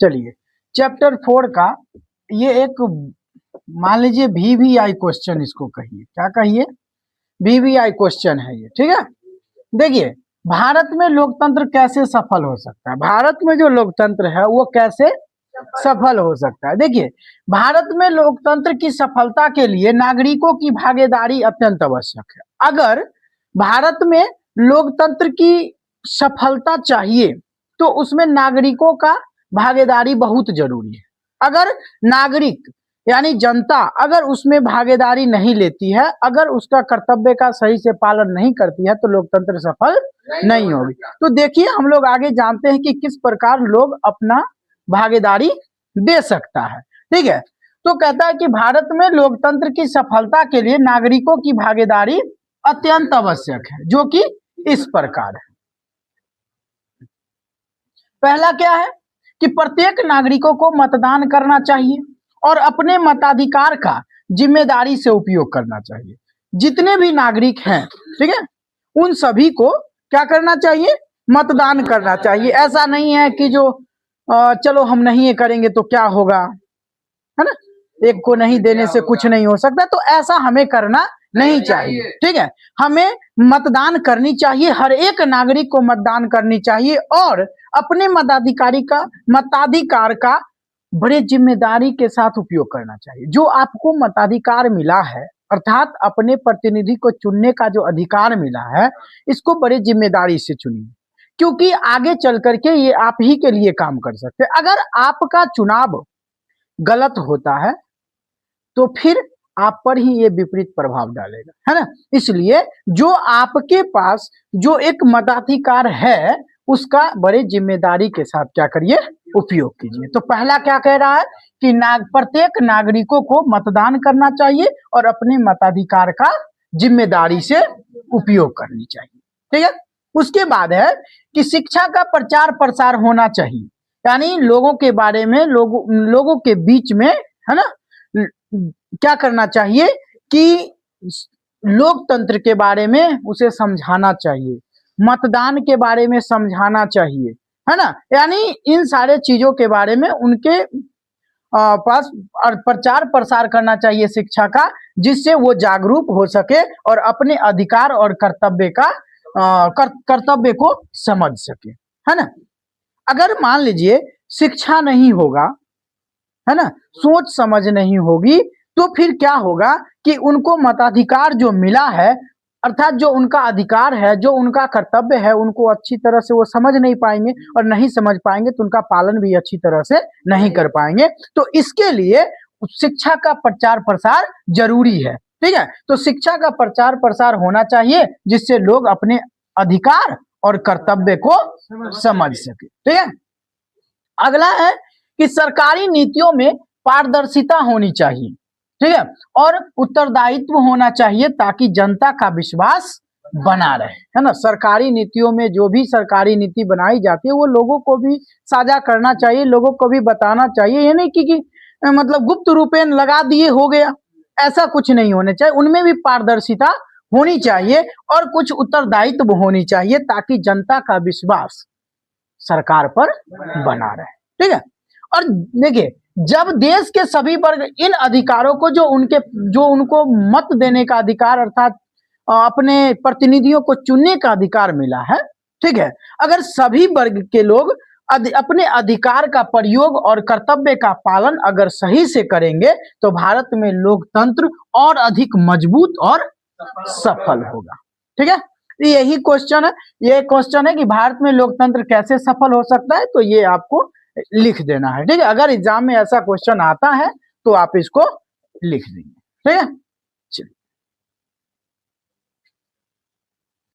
चलिए चैप्टर 4 का ये एक मान लीजिए VVI क्वेश्चन इसको कहिए, क्या कहिए, VVI क्वेश्चन है ये, ठीक है। देखिए भारत में लोकतंत्र कैसे सफल हो सकता है, भारत में जो लोकतंत्र है वो कैसे सफल हो सकता है। देखिए भारत में लोकतंत्र की सफलता के लिए नागरिकों की भागीदारी अत्यंत आवश्यक है। अगर भारत में लोकतंत्र की सफलता चाहिए तो उसमें नागरिकों का भागीदारी बहुत जरूरी है। अगर नागरिक यानी जनता अगर उसमें भागीदारी नहीं लेती है, अगर उसका कर्तव्य का सही से पालन नहीं करती है तो लोकतंत्र सफल नहीं होगी। तो देखिए हम लोग आगे जानते हैं कि किस प्रकार लोग अपना भागीदारी दे सकता है, ठीक है। तो कहता है कि भारत में लोकतंत्र की सफलता के लिए नागरिकों की भागीदारी अत्यंत आवश्यक है, जो कि इस प्रकार है। पहला क्या है कि प्रत्येक नागरिकों को मतदान करना चाहिए और अपने मताधिकार का जिम्मेदारी से उपयोग करना चाहिए। जितने भी नागरिक हैं, ठीक है, उन सभी को क्या करना चाहिए, मतदान करना चाहिए। ऐसा नहीं है कि जो चलो हम नहीं ये करेंगे तो क्या होगा, है ना, एक को नहीं देने से कुछ नहीं हो सकता, तो ऐसा हमें करना नहीं चाहिए, ठीक है। हमें मतदान करनी चाहिए, हर एक नागरिक को मतदान करनी चाहिए और अपने मताधिकार का बड़े जिम्मेदारी के साथ उपयोग करना चाहिए। जो आपको मताधिकार मिला है अर्थात अपने प्रतिनिधि को चुनने का जो अधिकार मिला है, इसको बड़े जिम्मेदारी से चुनिए, क्योंकि आगे चल करके ये आप ही के लिए काम कर सकते हैं। अगर आपका चुनाव गलत होता है तो फिर आप पर ही ये विपरीत प्रभाव डालेगा, है ना। इसलिए जो आपके पास जो एक मताधिकार है उसका बड़े जिम्मेदारी के साथ क्या करिए, उपयोग कीजिए। तो पहला क्या कह रहा है कि प्रत्येक नागरिकों को मतदान करना चाहिए और अपने मताधिकार का जिम्मेदारी से उपयोग करनी चाहिए, ठीक है। उसके बाद है कि शिक्षा का प्रचार प्रसार होना चाहिए, यानी लोगों के बारे में लोगों के बीच में, है ना, क्या करना चाहिए कि लोकतंत्र के बारे में उसे समझाना चाहिए, मतदान के बारे में समझाना चाहिए, है ना। यानी इन सारे चीजों के बारे में उनके पास प्रचार प्रसार करना चाहिए शिक्षा का, जिससे वो जागरूक हो सके और अपने अधिकार और कर्तव्य को समझ सके, है ना। अगर मान लीजिए शिक्षा नहीं होगा, है ना, सोच समझ नहीं होगी, तो फिर क्या होगा कि उनको मताधिकार जो मिला है अर्थात जो उनका अधिकार है, जो उनका कर्तव्य है, उनको अच्छी तरह से वो समझ नहीं पाएंगे और नहीं समझ पाएंगे तो उनका पालन भी अच्छी तरह से नहीं कर पाएंगे। तो इसके लिए शिक्षा का प्रचार प्रसार जरूरी है, ठीक है। तो शिक्षा का प्रचार प्रसार होना चाहिए जिससे लोग अपने अधिकार और कर्तव्य को समझ सके, ठीक है। अगला है कि सरकारी नीतियों में पारदर्शिता होनी चाहिए, ठीक है, और उत्तरदायित्व होना चाहिए ताकि जनता का विश्वास बना रहे, है ना। सरकारी नीतियों में जो भी सरकारी नीति बनाई जाती है वो लोगों को भी साझा करना चाहिए, लोगों को भी बताना चाहिए। ये नहीं कि मतलब गुप्त रूपेण लगा दिए हो गया, ऐसा कुछ नहीं होना चाहिए। उनमें भी पारदर्शिता होनी चाहिए और कुछ उत्तरदायित्व होनी चाहिए ताकि जनता का विश्वास सरकार पर बना रहे, ठीक है। और देखिए जब देश के सभी वर्ग इन अधिकारों को जो उनको मत देने का अधिकार अर्थात अपने प्रतिनिधियों को चुनने का अधिकार मिला है, ठीक है, अगर सभी वर्ग के लोग अपने अधिकार का प्रयोग और कर्तव्य का पालन अगर सही से करेंगे तो भारत में लोकतंत्र और अधिक मजबूत और सफल होगा, ठीक है। यही क्वेश्चन है, ये क्वेश्चन है कि भारत में लोकतंत्र कैसे सफल हो सकता है, तो ये आपको लिख देना है, ठीक है। अगर एग्जाम में ऐसा क्वेश्चन आता है तो आप इसको लिख देंगे, ठीक है।